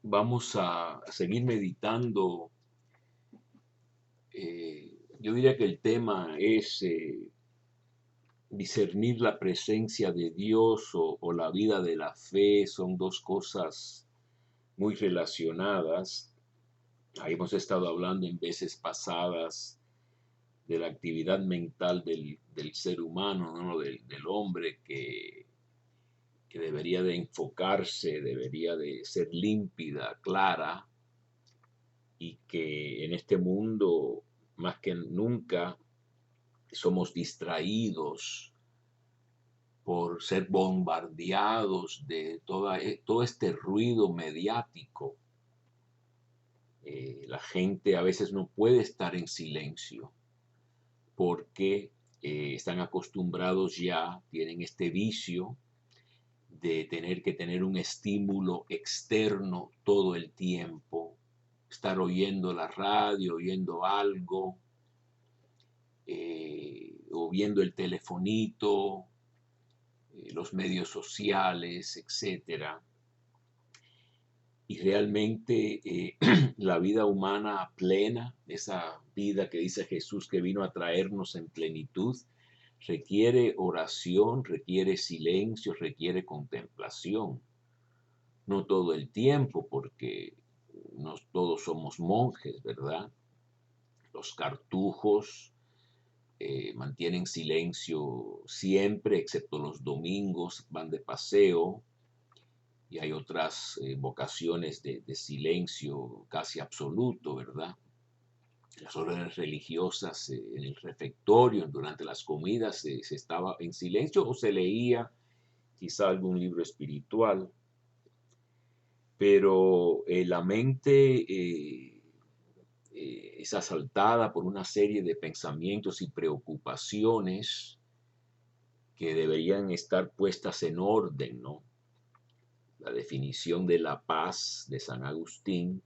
Vamos a seguir meditando. Yo diría que el tema es discernir la presencia de Dios o la vida de la fe. Son dos cosas muy relacionadas. Ahí hemos estado hablando en veces pasadas de la actividad mental del ser humano, ¿no? Del hombre que debería de enfocarse, debería de ser límpida, clara, y que en este mundo, más que nunca, somos distraídos por ser bombardeados de todo este ruido mediático. La gente a veces no puede estar en silencio porque están acostumbrados ya, tienen este vicio de tener que tener un estímulo externo todo el tiempo, estar oyendo la radio, oyendo algo, o viendo el telefonito, los medios sociales, etcétera. Y realmente la vida humana plena, esa vida que dice Jesús que vino a traernos en plenitud, requiere oración, requiere silencio, requiere contemplación. No todo el tiempo, porque no todos somos monjes, ¿verdad? Los cartujos mantienen silencio siempre, excepto los domingos, van de paseo, y hay otras vocaciones de silencio casi absoluto, ¿verdad? Las órdenes religiosas en el refectorio, durante las comidas, se estaba en silencio o se leía quizá algún libro espiritual, pero la mente es asaltada por una serie de pensamientos y preocupaciones que deberían estar puestas en orden, ¿no? La definición de la paz de San Agustín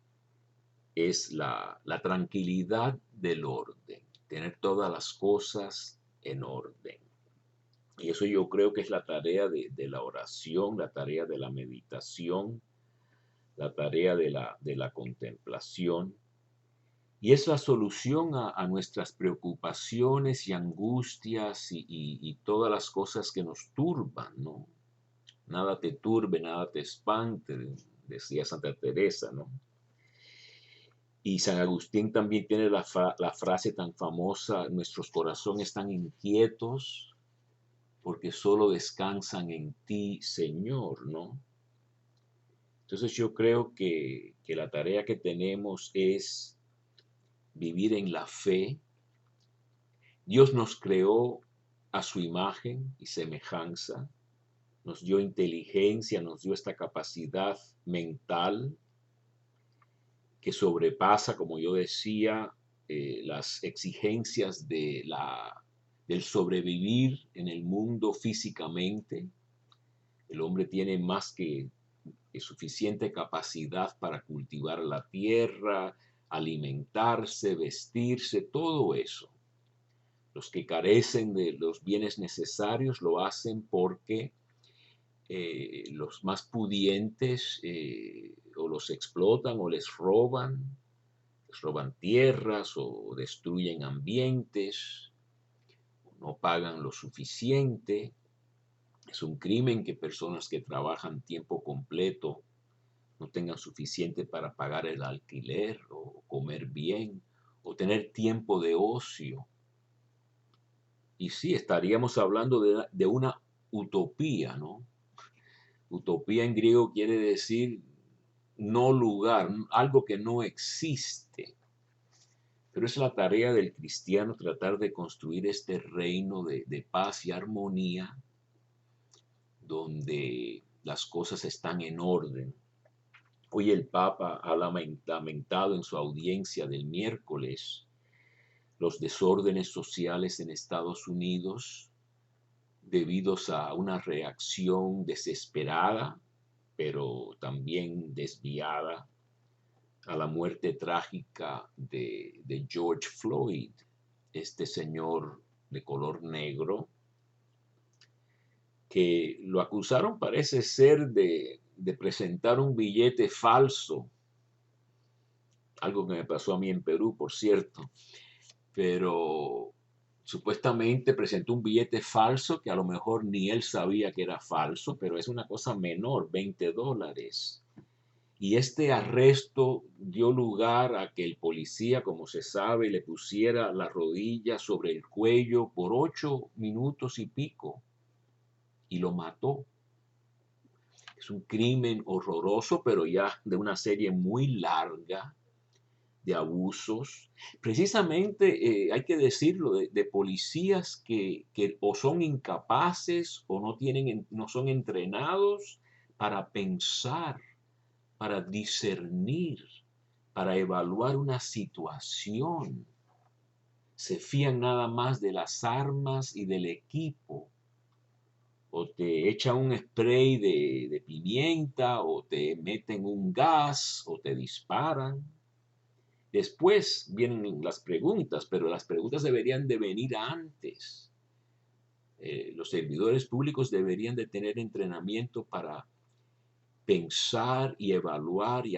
es la tranquilidad del orden, tener todas las cosas en orden. Y eso yo creo que es la tarea de la oración, la tarea de la meditación, la tarea de la contemplación. Y es la solución a nuestras preocupaciones y angustias y todas las cosas que nos turban, ¿no? Nada te turbe, nada te espante, decía Santa Teresa, ¿no? Y San Agustín también tiene la frase tan famosa: nuestros corazones están inquietos porque solo descansan en ti, Señor, ¿no? Entonces yo creo que la tarea que tenemos es vivir en la fe. Dios nos creó a su imagen y semejanza, nos dio inteligencia, nos dio esta capacidad mental que sobrepasa, como yo decía, las exigencias del sobrevivir en el mundo físicamente. El hombre tiene más que suficiente capacidad para cultivar la tierra, alimentarse, vestirse, todo eso. Los que carecen de los bienes necesarios lo hacen porque los más pudientes o los explotan o les roban tierras o destruyen ambientes, no pagan lo suficiente. Es un crimen que personas que trabajan tiempo completo no tengan suficiente para pagar el alquiler o comer bien o tener tiempo de ocio. Y sí, estaríamos hablando de una utopía, ¿no? Utopía en griego quiere decir no lugar, algo que no existe. Pero es la tarea del cristiano tratar de construir este reino de paz y armonía donde las cosas están en orden. Hoy el Papa ha lamentado en su audiencia del miércoles los desórdenes sociales en Estados Unidos debidos a una reacción desesperada, pero también desviada, a la muerte trágica de George Floyd, este señor de color negro, que lo acusaron, parece ser, de presentar un billete falso, algo que me pasó a mí en Perú, por cierto, pero supuestamente presentó un billete falso que a lo mejor ni él sabía que era falso, pero es una cosa menor, $20. Y este arresto dio lugar a que el policía, como se sabe, le pusiera la rodilla sobre el cuello por 8 minutos y pico y lo mató. Es un crimen horroroso, pero ya de una serie muy larga de abusos. Precisamente, hay que decirlo, de policías que o son incapaces o no tienen, no son entrenados para pensar, para discernir, para evaluar una situación. Se fían nada más de las armas y del equipo. O te echan un spray de pimienta, o te meten un gas, o te disparan. Después vienen las preguntas, pero las preguntas deberían de venir antes. Los servidores públicos deberían de tener entrenamiento para pensar y evaluar y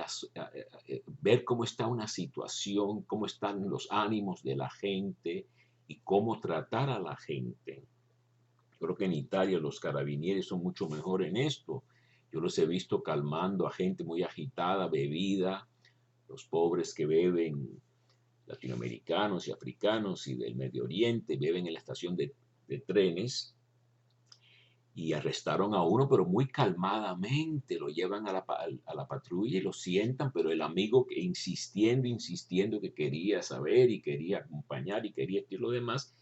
ver cómo está una situación, cómo están los ánimos de la gente y cómo tratar a la gente. Creo que en Italia los carabinieri son mucho mejor en esto. Yo los he visto calmando a gente muy agitada, bebida, los pobres que beben, latinoamericanos y africanos y del Medio Oriente, beben en la estación de trenes y arrestaron a uno, pero muy calmadamente, lo llevan a la patrulla y lo sientan, pero el amigo que insistiendo que quería saber y quería acompañar y quería esto y lo demás,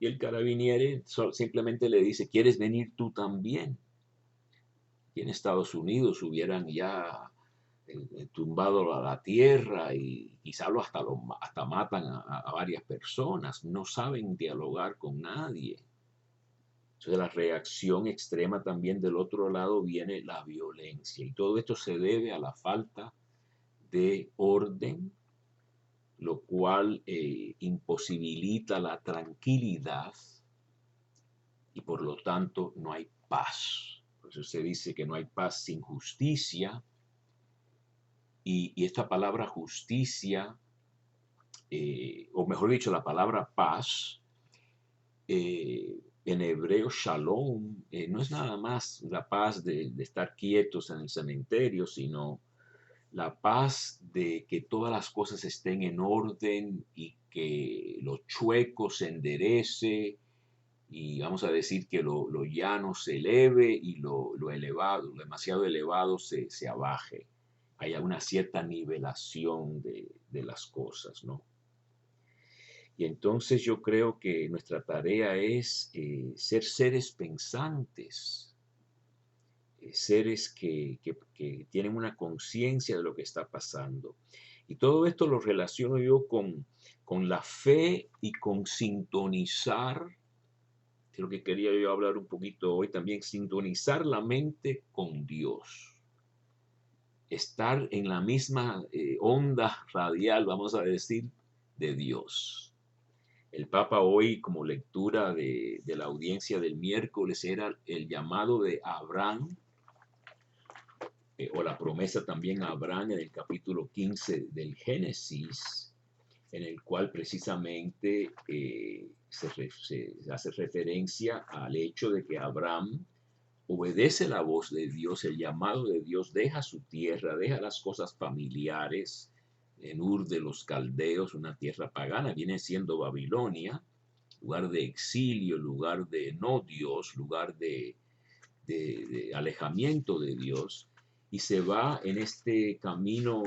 y el carabiniere simplemente le dice, ¿quieres venir tú también? Y en Estados Unidos hubieran ya tumbado a la tierra y quizá hasta matan a varias personas, no saben dialogar con nadie. Entonces, de la reacción extrema también del otro lado viene la violencia. Y todo esto se debe a la falta de orden, lo cual imposibilita la tranquilidad y por lo tanto no hay paz. Por eso se dice que no hay paz sin justicia. Y esta palabra justicia, o mejor dicho, la palabra paz, en hebreo shalom, no es nada más la paz de estar quietos en el cementerio, sino la paz de que todas las cosas estén en orden y que lo chueco se enderece y vamos a decir que lo llano se eleve y lo elevado, lo demasiado elevado se abaje. Haya una cierta nivelación de las cosas, ¿no? Y entonces yo creo que nuestra tarea es ser seres pensantes, seres que tienen una conciencia de lo que está pasando. Y todo esto lo relaciono yo con la fe y con sintonizar, que es lo que quería yo hablar un poquito hoy también, sintonizar la mente con Dios. Estar en la misma onda radial, vamos a decir, de Dios. El Papa hoy, como lectura de la audiencia del miércoles, era el llamado de Abraham, o la promesa también a Abraham en el capítulo 15 del Génesis, en el cual precisamente se hace referencia al hecho de que Abraham obedece la voz de Dios, el llamado de Dios, deja su tierra, deja las cosas familiares en Ur de los Caldeos, una tierra pagana, viene siendo Babilonia, lugar de exilio, lugar de no Dios, lugar de alejamiento de Dios, y se va en este camino,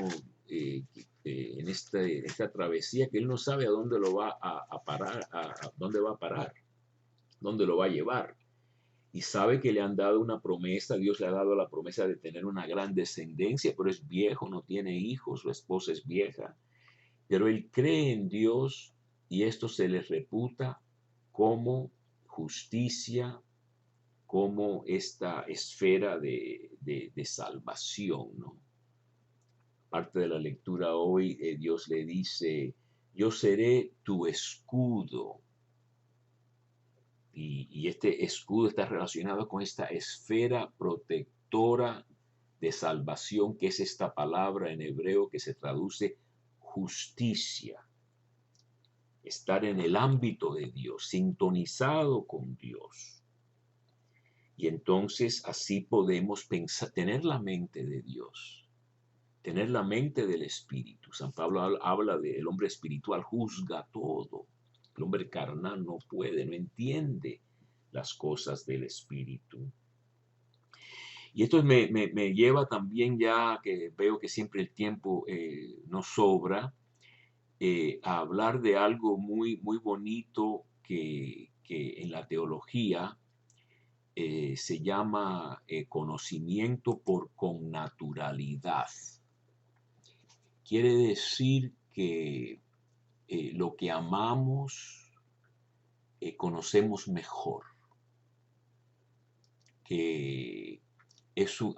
en esta travesía que él no sabe a dónde lo va a parar, a dónde va a parar, dónde lo va a llevar. Y sabe que le han dado una promesa, Dios le ha dado la promesa de tener una gran descendencia, pero es viejo, no tiene hijos, su esposa es vieja. Pero él cree en Dios y esto se le reputa como justicia, como esta esfera de salvación, ¿no? Parte de la lectura hoy, Dios le dice, yo seré tu escudo. Y este escudo está relacionado con esta esfera protectora de salvación, que es esta palabra en hebreo que se traduce justicia. Estar en el ámbito de Dios, sintonizado con Dios. Y entonces así podemos pensar, tener la mente de Dios, tener la mente del Espíritu. San Pablo habla del hombre espiritual, juzga todo. El hombre carnal no puede, no entiende las cosas del Espíritu. Y esto me lleva también, ya que veo que siempre el tiempo nos sobra, a hablar de algo muy, muy bonito que en la teología se llama conocimiento por connaturalidad. Quiere decir que lo que amamos conocemos mejor. Que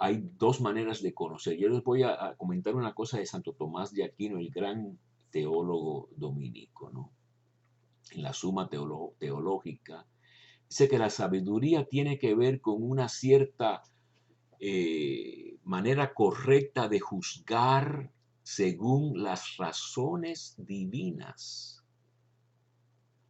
hay dos maneras de conocer. Yo les voy a comentar una cosa de Santo Tomás de Aquino, el gran teólogo dominico, ¿no? En la Suma Teológica, dice que la sabiduría tiene que ver con una cierta manera correcta de juzgar según las razones divinas.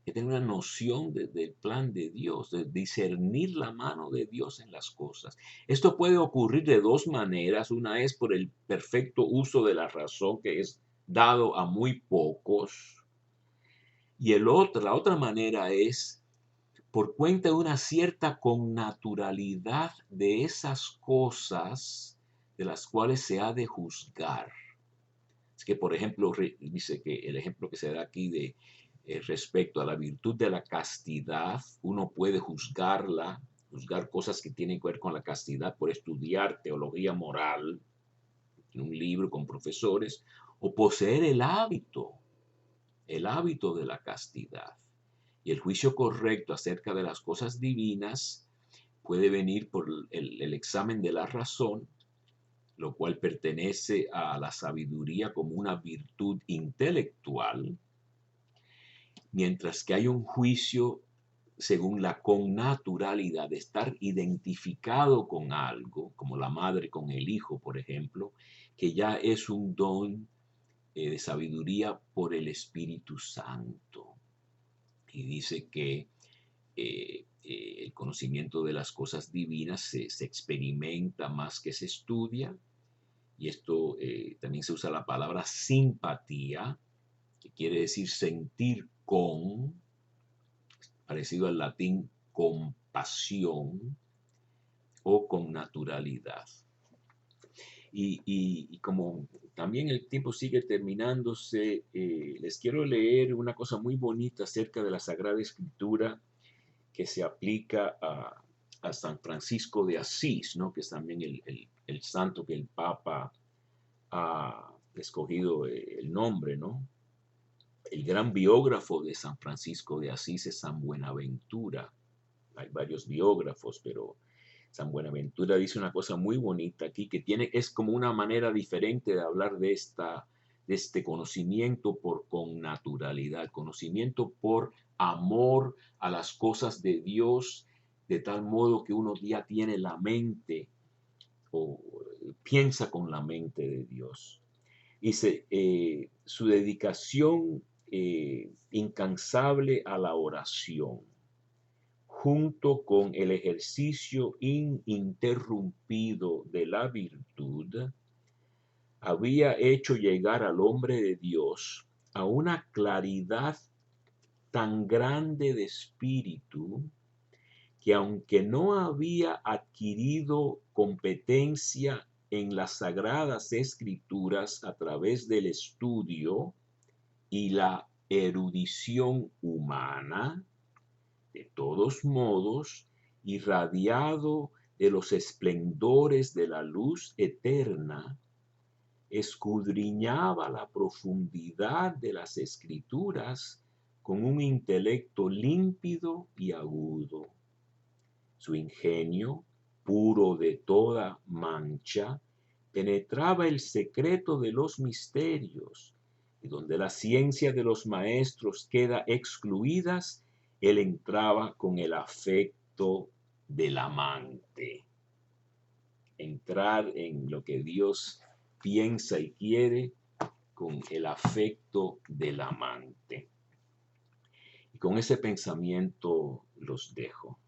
Que tener una noción del plan de Dios, de discernir la mano de Dios en las cosas. Esto puede ocurrir de dos maneras. Una es por el perfecto uso de la razón, que es dado a muy pocos. Y la otra manera es por cuenta de una cierta connaturalidad de esas cosas de las cuales se ha de juzgar. Es que, por ejemplo, dice que el ejemplo que se da aquí de respecto a la virtud de la castidad, uno puede juzgar cosas que tienen que ver con la castidad por estudiar teología moral en un libro con profesores, o poseer el hábito de la castidad. Y el juicio correcto acerca de las cosas divinas puede venir por el examen de la razón, lo cual pertenece a la sabiduría como una virtud intelectual, mientras que hay un juicio según la connaturalidad, de estar identificado con algo, como la madre con el hijo, por ejemplo, que ya es un don de sabiduría por el Espíritu Santo. Y dice que el conocimiento de las cosas divinas se experimenta más que se estudia. Y esto también se usa la palabra simpatía, que quiere decir sentir con, parecido al latín compasión o con naturalidad. Y como también el tiempo sigue terminándose, les quiero leer una cosa muy bonita acerca de la Sagrada Escritura que se aplica a San Francisco de Asís, ¿no? Que es también el santo que el Papa ha escogido el nombre, ¿no? El gran biógrafo de San Francisco de Asís es San Buenaventura. Hay varios biógrafos, pero San Buenaventura dice una cosa muy bonita aquí, que es como una manera diferente de hablar de este conocimiento por connaturalidad, conocimiento por amor a las cosas de Dios, de tal modo que uno ya tiene la mente o piensa con la mente de Dice, su dedicación incansable a la oración, junto con el ejercicio ininterrumpido de la virtud, había hecho llegar al hombre de Dios a una claridad tan grande de espíritu que, aunque no había adquirido competencia en las sagradas escrituras a través del estudio y la erudición humana, de todos modos, irradiado de los esplendores de la luz eterna, escudriñaba la profundidad de las escrituras con un intelecto límpido y agudo. Su ingenio, puro de toda mancha, penetraba el secreto de los misterios, y donde la ciencia de los maestros queda excluida, él entraba con el afecto del amante. entrar en lo que Dios piensa y quiere con el afecto del amante. Y con ese pensamiento los dejo.